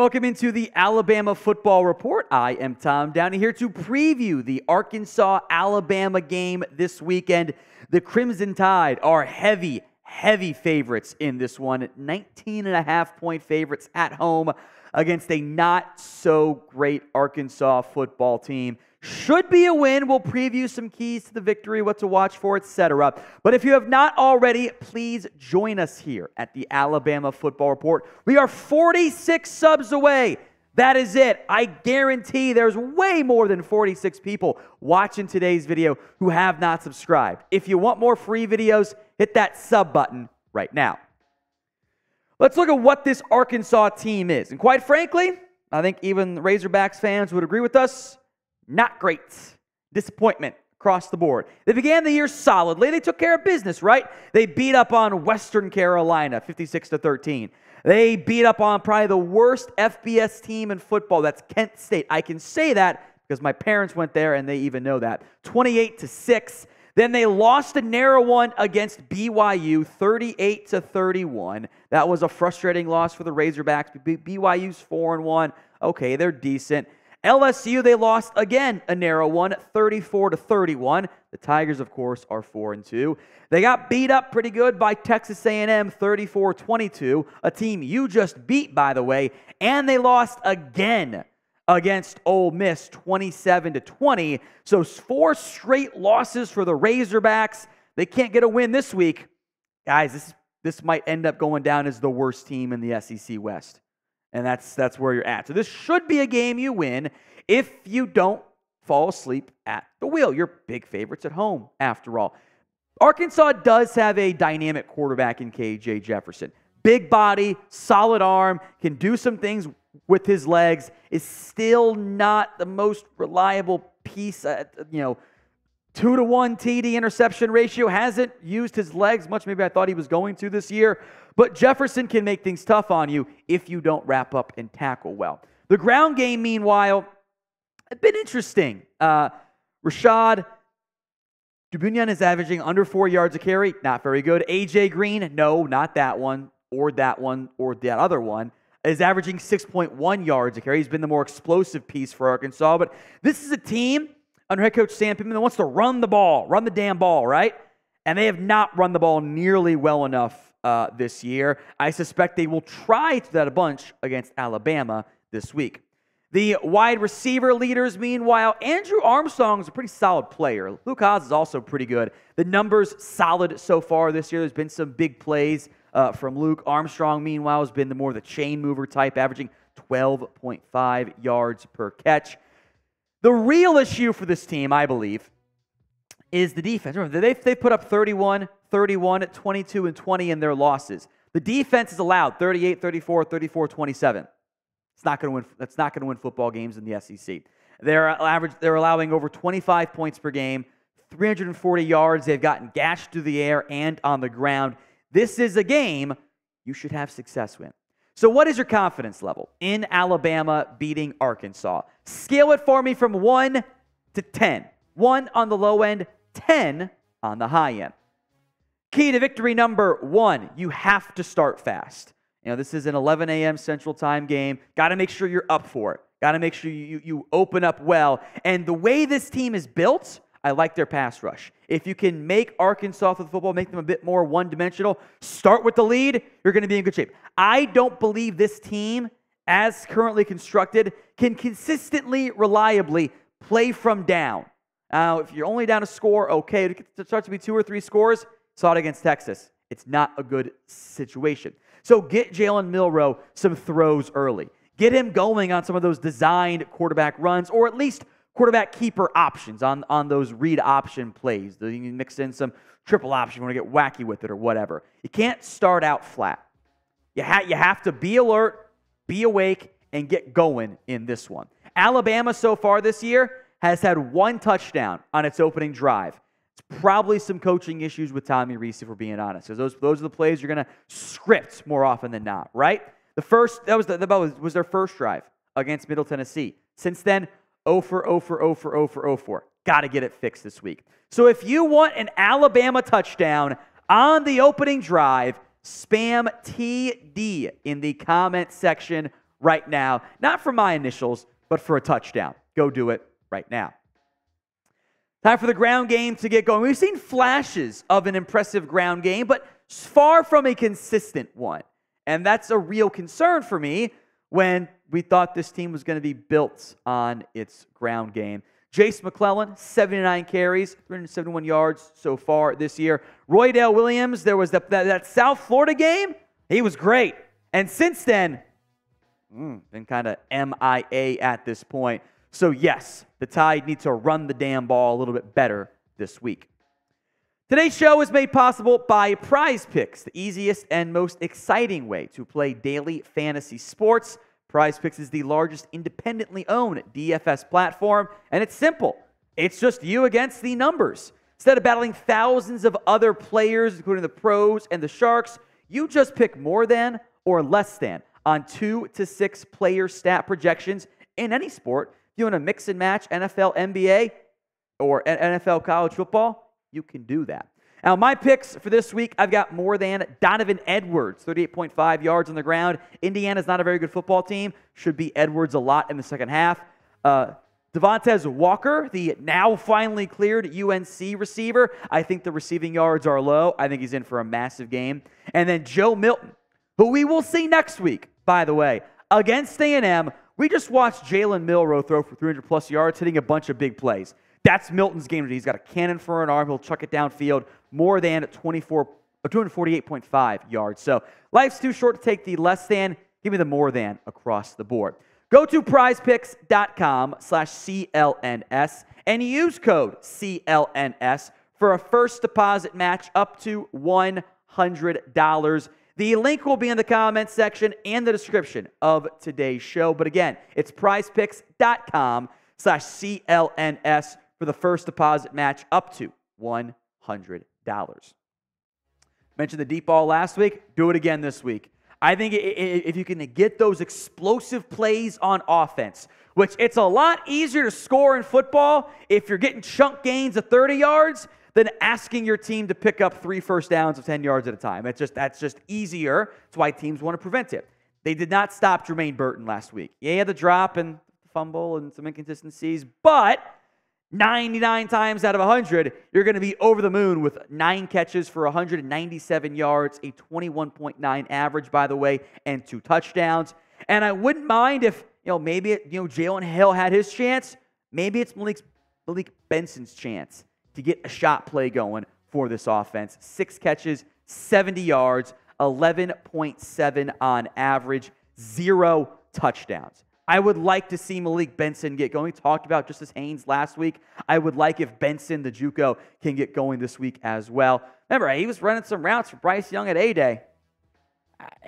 welcome into the Alabama Football Report. I am Tom Downey here to preview the Arkansas-Alabama game this weekend. The Crimson Tide are heavy favorites in this one. 19.5-point favorites at home against a not-so-great Arkansas football team. Should be a win. We'll preview some keys to the victory, what to watch for, etc. But if you have not already, please join us here at the Alabama Football Report. We are 46 subs away. That is it. I guarantee there's way more than 46 people watching today's video who have not subscribed. If you want more free videos, hit that sub button right now. Let's look at what this Arkansas team is. And quite frankly, I think even Razorbacks fans would agree with us. Not great. Disappointment across the board. They began the year solidly. They took care of business, right? They beat up on Western Carolina, 56-13. They beat up on probably the worst FBS team in football. That's Kent State. I can say that because my parents went there and they even know that. 28-6. Then they lost a narrow one against BYU, 38-31. That was a frustrating loss for the Razorbacks. BYU's 4-1. Okay, they're decent. LSU, they lost again a narrow one, 34-31. The Tigers, of course, are 4-2. They got beat up pretty good by Texas A&M, 34-22, a team you just beat, by the way, and they lost again against Ole Miss, 27-20. So 4 straight losses for the Razorbacks. They can't get a win this week. Guys, this might end up going down as the worst team in the SEC West. And that's where you're at. So this should be a game you win if you don't fall asleep at the wheel. You're big favorites at home, after all. Arkansas does have a dynamic quarterback in KJ Jefferson. Big body, solid arm, can do some things with his legs, is still not the most reliable piece. 2-to-1 TD interception ratio. Hasn't used his legs much. Maybe I thought he was going to this year. But Jefferson can make things tough on you if you don't wrap up and tackle well. The ground game, meanwhile, has been interesting. Rashod, Dubinion is averaging under 4 yards a carry. Not very good. A.J. Green, no, not that one, or that other one, is averaging 6.1 yards a carry. He's been the more explosive piece for Arkansas. But this is a team under head coach Sam Pittman that wants to run the ball, run the damn ball, right? And they have not run the ball nearly well enough this year. I suspect they will try to do that a bunch against Alabama this week. The wide receiver leaders, meanwhile, Andrew Armstrong is a pretty solid player. Luke Hasz is also pretty good. The numbers solid so far this year. There's been some big plays from Luke. Armstrong, meanwhile, has been the chain mover type, averaging 12.5 yards per catch. The real issue for this team, I believe, is the defense. Remember, they put up 31, 22, and 20 in their losses. The defense is allowed 38, 34, 34, 27. It's not going to win. That's not going to win football games in the SEC. They're allowing over 25 points per game, 340 yards. They've gotten gashed through the air and on the ground. This is a game you should have success with. So what is your confidence level in Alabama beating Arkansas? Scale it for me from 1 to 10. 1 on the low end, 10 on the high end. Key to victory number 1, you have to start fast. This is an 11 a.m. Central Time game. Got to make sure you're up for it. Got to make sure you open up well. And the way this team is built, I like their pass rush. If you can make Arkansas with football, make them a bit more one-dimensional, start with the lead, you're going to be in good shape. I don't believe this team, as currently constructed, can consistently, reliably play from down. Now, if you're only down a score, okay. It starts to be 2 or 3 scores. Saw it against Texas. It's not a good situation. So get Jalen Milroe some throws early. Get him going on some of those designed quarterback runs, or at least quarterback keeper options on those read option plays. You can mix in some triple option. You want to get wacky with it or whatever. You can't start out flat. You have to be alert, be awake, and get going in this one. Alabama so far this year has had 1 touchdown on its opening drive. It's probably some coaching issues with Tommy Rees, if we're being honest. Because those are the plays you're going to script more often than not, right? That was their first drive against Middle Tennessee. Since then, 0 for 0 for 0 for 0 for 0 for. Got to get it fixed this week. So if you want an Alabama touchdown on the opening drive, spam TD in the comment section right now. Not for my initials, but for a touchdown. Go do it right now. Time for the ground game to get going. We've seen flashes of an impressive ground game, but far from a consistent one. And that's a real concern for me when we thought this team was going to be built on its ground game. Jase McClellan, 79 carries, 371 yards so far this year. Roydell Williams, there was that South Florida game. He was great. And since then, been kind of MIA at this point. So yes, the Tide need to run the damn ball a little bit better this week. Today's show is made possible by Prize Picks, the easiest and most exciting way to play daily fantasy sports. Prize Picks is the largest independently owned DFS platform, and it's simple. It's just you against the numbers. Instead of battling thousands of other players, including the pros and the sharks, you just pick more than or less than on 2 to 6 player stat projections in any sport. If you want to mix and match NFL, NBA, or NFL college football, you can do that. Now, my picks for this week, I've got more than Donovan Edwards, 38.5 yards on the ground. Indiana's not a very good football team. Should be Edwards a lot in the second half. Devontae Walker, the now finally cleared UNC receiver. I think the receiving yards are low. I think he's in for a massive game. And then Joe Milton, who we will see next week, by the way, against A&M. We just watched Jalen Milroe throw for 300-plus yards, hitting a bunch of big plays. That's Milton's game today. He's got a cannon for an arm. He'll chuck it downfield more than 248.5 yards. So life's too short to take the less than. Give me the more than across the board. Go to prizepicks.com/CLNS and use code CLNS for a first deposit match up to $100. The link will be in the comments section and the description of today's show. But again, it's prizepicks.com/CLNS for the first deposit match up to $100. Mentioned the deep ball last week. Do it again this week. I think if you can get those explosive plays on offense, which it's a lot easier to score in football if you're getting chunk gains of 30 yards than asking your team to pick up 3 first downs of 10 yards at a time. That's just easier. That's why teams want to prevent it. They did not stop Jermaine Burton last week. Yeah, he had the drop and fumble and some inconsistencies, but 99 times out of 100, you're going to be over the moon with 9 catches for 197 yards, a 21.9 average, by the way, and 2 touchdowns. And I wouldn't mind if, maybe, Jalen Hill had his chance. Maybe it's Malik Benson's chance to get a shot play going for this offense. 6 catches, 70 yards, 11.7 on average, 0 touchdowns. I would like to see Malik Benson get going. We talked about Justice Haynes last week. I would like if Benson, the JUCO, can get going this week as well. Remember, he was running some routes for Bryce Young at A-Day.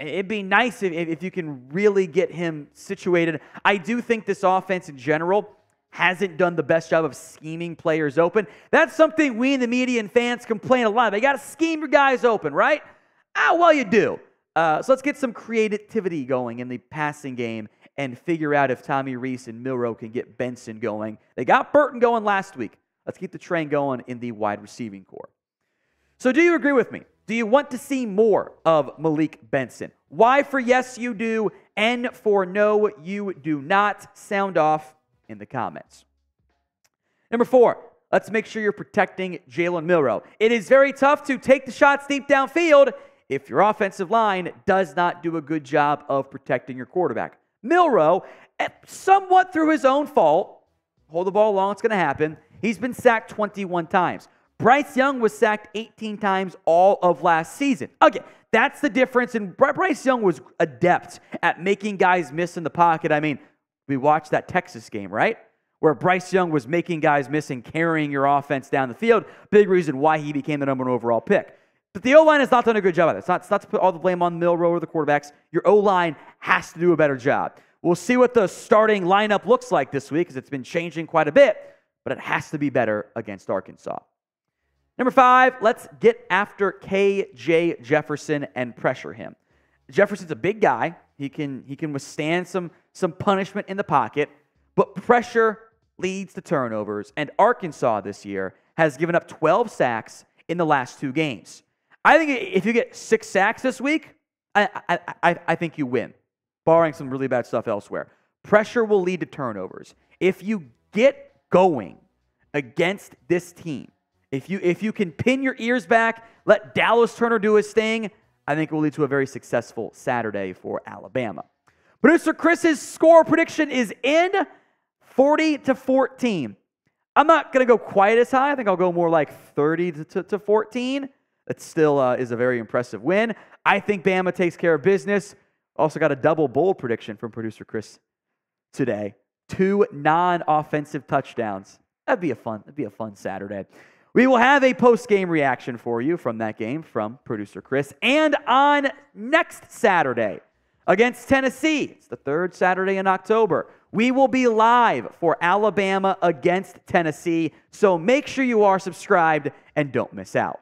It'd be nice if you can really get him situated. I do think this offense in general hasn't done the best job of scheming players open. That's something we in the media and fans complain a lot. They got to scheme your guys open, right? Well, you do. So let's get some creativity going in the passing game and figure out if Tommy Reese and Milroe can get Benson going. They got Burton going last week. Let's keep the train going in the wide receiving corps. So do you agree with me? Do you want to see more of Malik Benson? Why for yes you do, and for no you do not? Sound off in the comments. Number 4, let's make sure you're protecting Jalen Milroe. It is very tough to take the shots deep downfield if your offensive line does not do a good job of protecting your quarterback. Milroe, somewhat through his own fault, hold the ball long, it's going to happen. He's been sacked 21 times. Bryce Young was sacked 18 times all of last season. Okay, that's the difference. And Bryce Young was adept at making guys miss in the pocket. I mean, we watched that Texas game, right? Where Bryce Young was making guys miss and carrying your offense down the field. Big reason why he became the #1 overall pick. But the O-line has not done a good job of it. It's not to put all the blame on Milroe or the quarterbacks. Your O-line has to do a better job. We'll see what the starting lineup looks like this week because it's been changing quite a bit, but it has to be better against Arkansas. Number 5, let's get after KJ Jefferson and pressure him. Jefferson's a big guy. He can withstand some punishment in the pocket, but pressure leads to turnovers, and Arkansas this year has given up 12 sacks in the last 2 games. I think if you get 6 sacks this week, I think you win. barring some really bad stuff elsewhere. Pressure will lead to turnovers. If you get going against this team, if you can pin your ears back, let Dallas Turner do his thing, I think it will lead to a very successful Saturday for Alabama. Producer Chris's score prediction is in 40-14. I'm not going to go quite as high. I think I'll go more like 30-14. That still is a very impressive win. I think Bama takes care of business. Also got a double bold prediction from producer Chris today. 2 non-offensive touchdowns. That'd be a fun Saturday. We will have a post-game reaction for you from that game from producer Chris. And on next Saturday against Tennessee, it's the 3rd Saturday in October, we will be live for Alabama against Tennessee. So make sure you are subscribed and don't miss out.